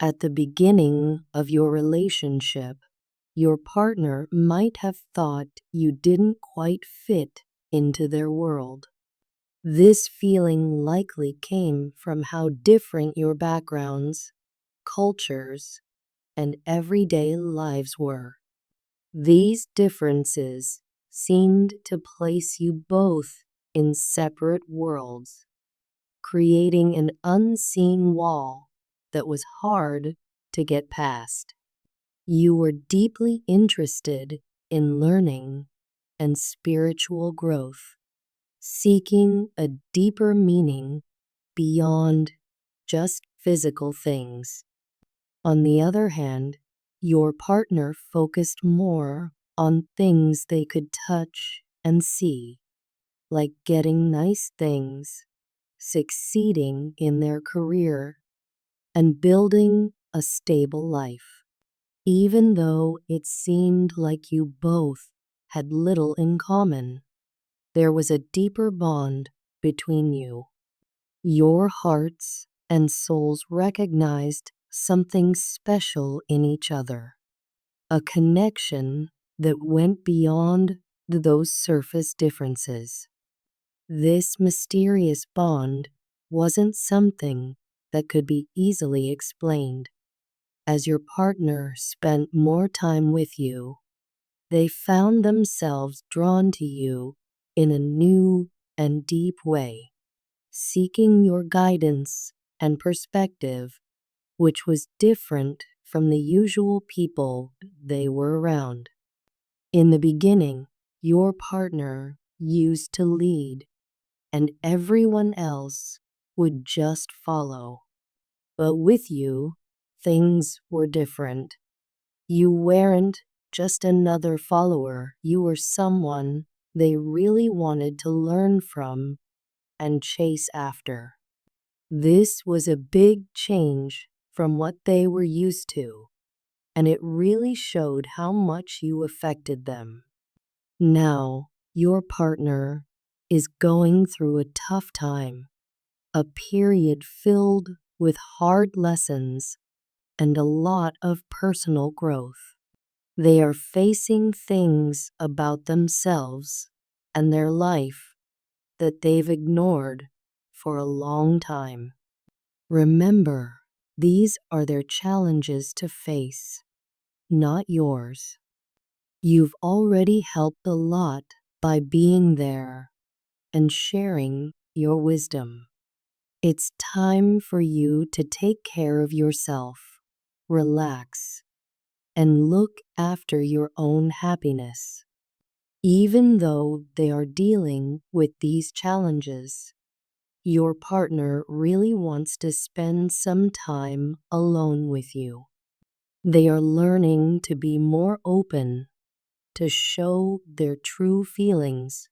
At the beginning of your relationship, your partner might have thought you didn't quite fit into their world. This feeling likely came from how different your backgrounds, cultures, and everyday lives were. These differences seemed to place you both in separate worlds, creating an unseen wall that was hard to get past. You were deeply interested in learning and spiritual growth, seeking a deeper meaning beyond just physical things. On the other hand, your partner focused more on things they could touch and see, like getting nice things, succeeding in their career, and building a stable life. Even though it seemed like you both had little in common, there was a deeper bond between you. Your hearts and souls recognized something special in each other, a connection that went beyond those surface differences. This mysterious bond wasn't something that could be easily explained. As your partner spent more time with you, they found themselves drawn to you in a new and deep way, seeking your guidance and perspective, which was different from the usual people they were around. In the beginning, your partner used to lead, and everyone else would just follow. But with you, things were different. You weren't just another follower, you were someone they really wanted to learn from and chase after. This was a big change from what they were used to, and it really showed how much you affected them. Now, your partner is going through a tough time, a period filled with hard lessons and a lot of personal growth. They are facing things about themselves and their life that they've ignored for a long time. Remember, these are their challenges to face, not yours. You've already helped a lot by being there and sharing your wisdom. It's time for you to take care of yourself, relax, and look after your own happiness. Even though they are dealing with these challenges, your partner really wants to spend some time alone with you. They are learning to be more open, to show their true feelings,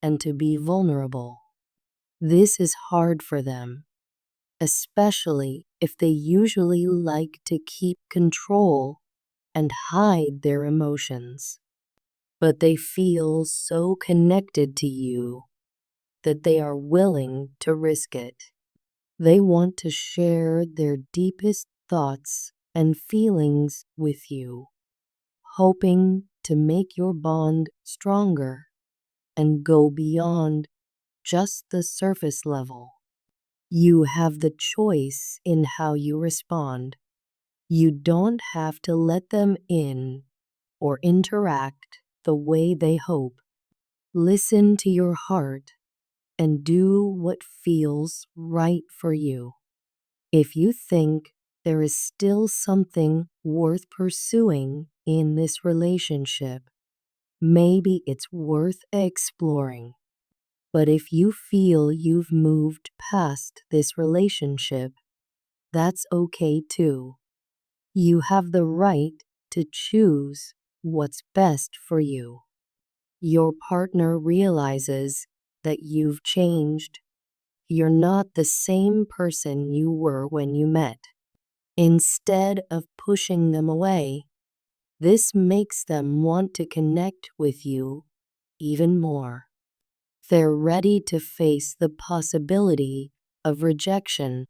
and to be vulnerable. This is hard for them, especially if they usually like to keep control and hide their emotions. But they feel so connected to you that they are willing to risk it. They want to share their deepest thoughts and feelings with you, hoping to make your bond stronger and go beyond just the surface level. You have the choice in how you respond. You don't have to let them in or interact the way they hope. Listen to your heart and do what feels right for you. If you think there is still something worth pursuing in this relationship, maybe it's worth exploring. But if you feel you've moved past this relationship, that's okay too. You have the right to choose what's best for you. Your partner realizes that you've changed. You're not the same person you were when you met. Instead of pushing them away, this makes them want to connect with you even more. They're ready to face the possibility of rejection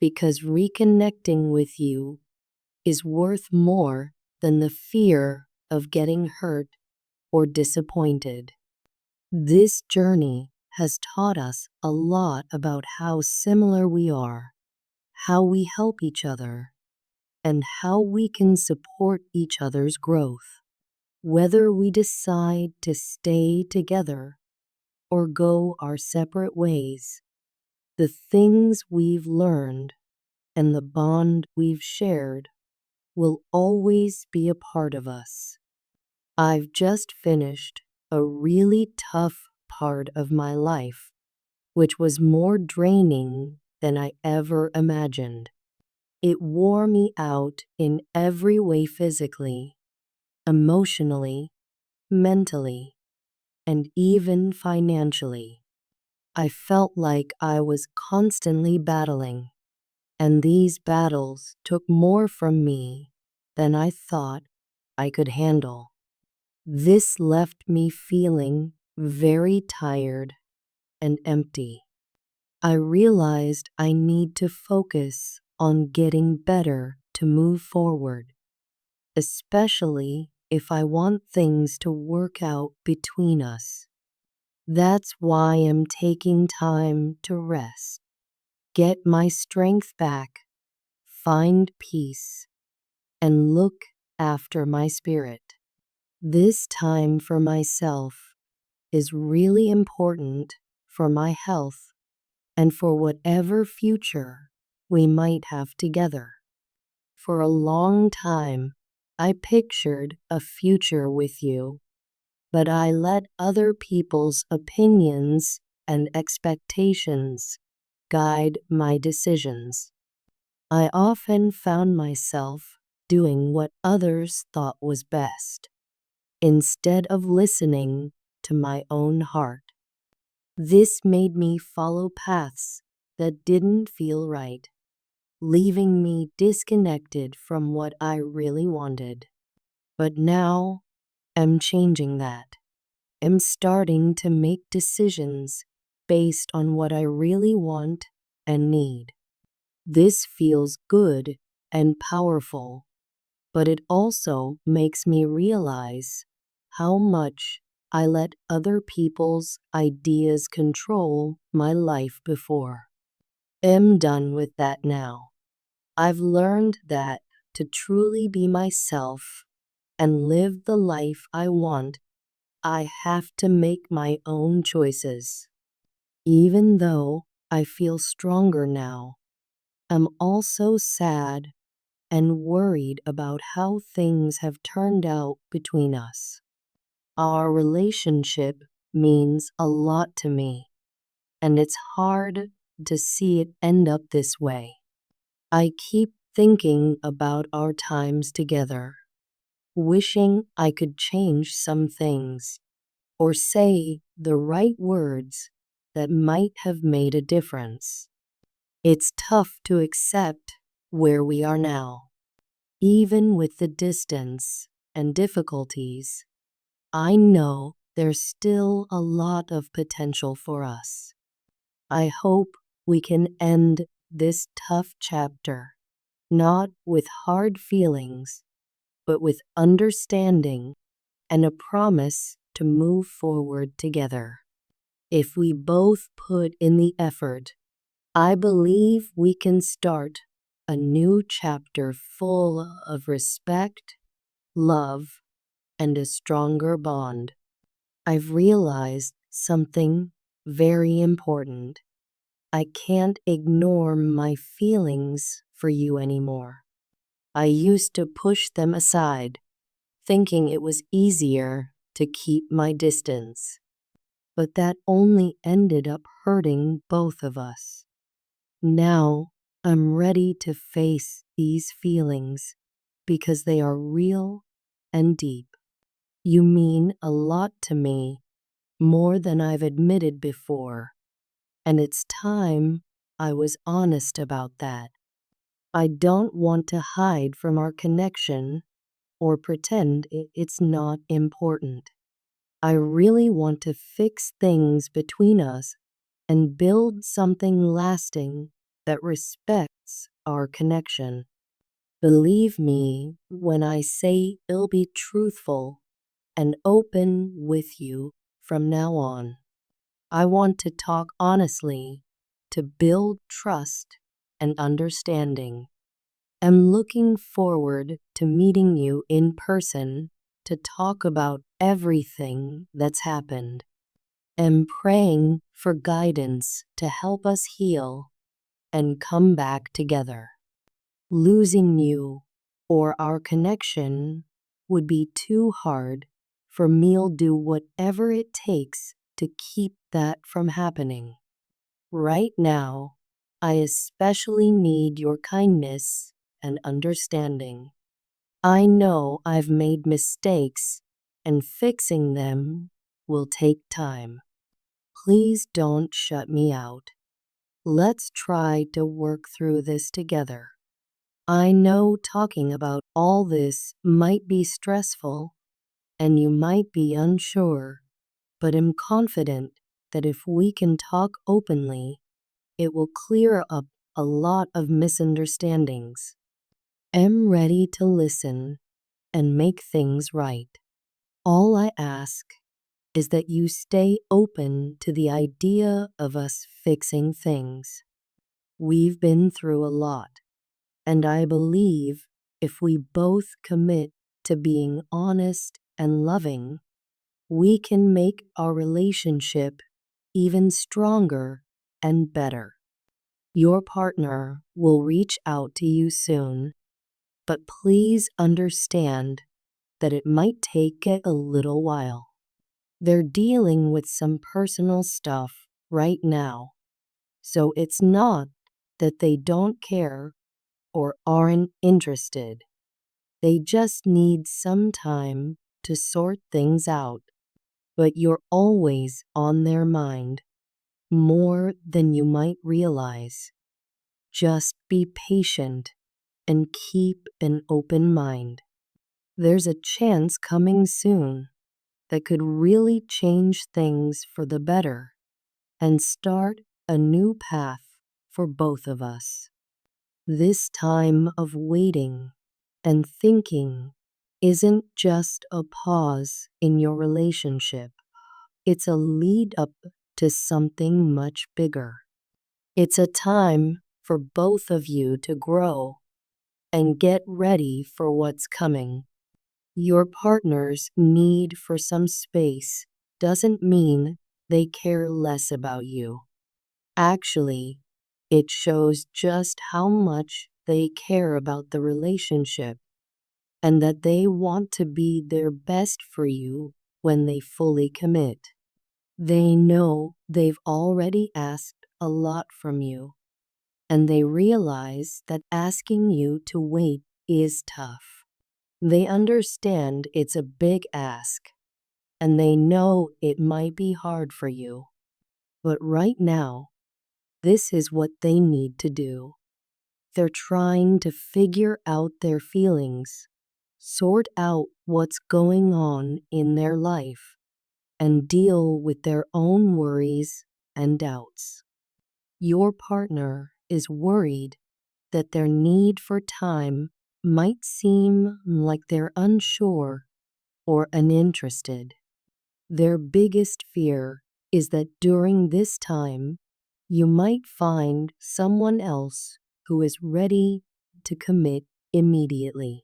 because reconnecting with you is worth more than the fear of getting hurt or disappointed. This journey has taught us a lot about how similar we are, how we help each other, and how we can support each other's growth. Whether we decide to stay together or go our separate ways, the things we've learned and the bond we've shared will always be a part of us. I've just finished a really tough part of my life, which was more draining than I ever imagined. It wore me out in every way physically, emotionally, mentally, and even financially. I felt like I was constantly battling, and these battles took more from me than I thought I could handle. This left me feeling very tired and empty. I realized I need to focus on getting better to move forward, especially if I want things to work out between us. That's why I'm taking time to rest, get my strength back, find peace, and look after my spirit. This time for myself is really important for my health and for whatever future we might have together. For a long time, I pictured a future with you, but I let other people's opinions and expectations guide my decisions. I often found myself doing what others thought was best, instead of listening to my own heart. This made me follow paths that didn't feel right, leaving me disconnected from what I really wanted. But now I'm changing that. I'm starting to make decisions based on what I really want and need. This feels good and powerful, but it also makes me realize how much I let other people's ideas control my life before. I'm done with that now. I've learned that to truly be myself and live the life I want, I have to make my own choices. Even though I feel stronger now, I'm also sad and worried about how things have turned out between us. Our relationship means a lot to me, and it's hard to see it end up this way. I keep thinking about our times together, wishing I could change some things or say the right words that might have made a difference. It's tough to accept where we are now. Even with the distance and difficulties, I know there's still a lot of potential for us. I hope we can end this tough chapter, not with hard feelings, but with understanding and a promise to move forward together. If we both put in the effort, I believe we can start a new chapter full of respect, love, and a stronger bond. I've realized something very important. I can't ignore my feelings for you anymore. I used to push them aside, thinking it was easier to keep my distance. But that only ended up hurting both of us. Now I'm ready to face these feelings because they are real and deep. You mean a lot to me, more than I've admitted before, and it's time I was honest about that. I don't want to hide from our connection or pretend it's not important. I really want to fix things between us and build something lasting that respects our connection. Believe me when I say I'll be truthful and open with you from now on. I want to talk honestly to build trust and understanding. I'm looking forward to meeting you in person to talk about everything that's happened. I'm praying for guidance to help us heal and come back together. Losing you or our connection would be too hard for me'll do whatever it takes to keep that from happening. Right now, I especially need your kindness and understanding. I know I've made mistakes and fixing them will take time. Please don't shut me out. Let's try to work through this together. I know talking about all this might be stressful and you might be unsure, but I'm confident that if we can talk openly, it will clear up a lot of misunderstandings. I'm ready to listen and make things right. All I ask is that you stay open to the idea of us fixing things. We've been through a lot, and I believe if we both commit to being honest and loving, we can make our relationship even stronger and better. Your partner will reach out to you soon, but please understand that it might take a little while. They're dealing with some personal stuff right now, so it's not that they don't care or aren't interested. They just need some time to sort things out. But you're always on their mind, more than you might realize. Just be patient and keep an open mind. There's a chance coming soon that could really change things for the better and start a new path for both of us. This time of waiting and thinking isn't just a pause in your relationship. It's a lead up to something much bigger. It's a time for both of you to grow and get ready for what's coming. Your partner's need for some space doesn't mean they care less about you. Actually, it shows just how much they care about the relationship and that they want to be their best for you when they fully commit. They know they've already asked a lot from you, and they realize that asking you to wait is tough. They understand it's a big ask, and they know it might be hard for you. But right now, this is what they need to do. They're trying to figure out their feelings, sort out what's going on in their life, and deal with their own worries and doubts. Your partner is worried that their need for time might seem like they're unsure or uninterested. Their biggest fear is that during this time, you might find someone else who is ready to commit immediately.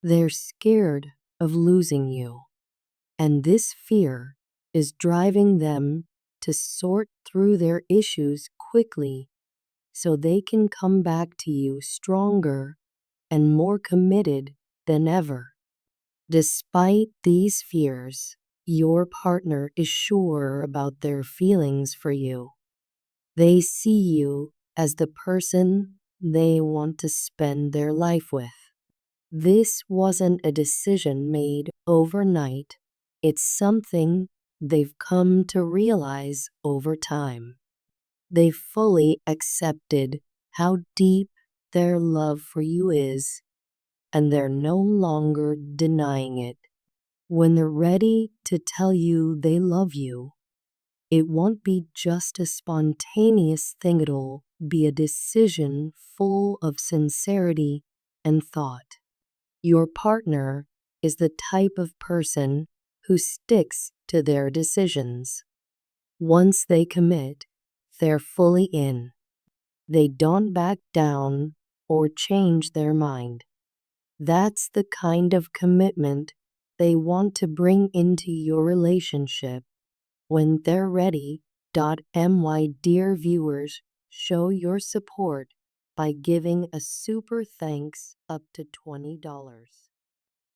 They're scared of losing you, and this fear is driving them to sort through their issues quickly so they can come back to you stronger and more committed than ever. Despite these fears, your partner is sure about their feelings for you. They see you as the person they want to spend their life with. This wasn't a decision made overnight. It's something they've come to realize over time. They've fully accepted how deep their love for you is, and they're no longer denying it. When they're ready to tell you they love you, It won't be just a spontaneous thing, it'll be a decision full of sincerity and thought. Your partner is the type of person who sticks to their decisions. Once they commit, they're fully in. They don't back down or change their mind. That's the kind of commitment they want to bring into your relationship when they're ready. My dear viewers, show your support by giving a super thanks up to $20.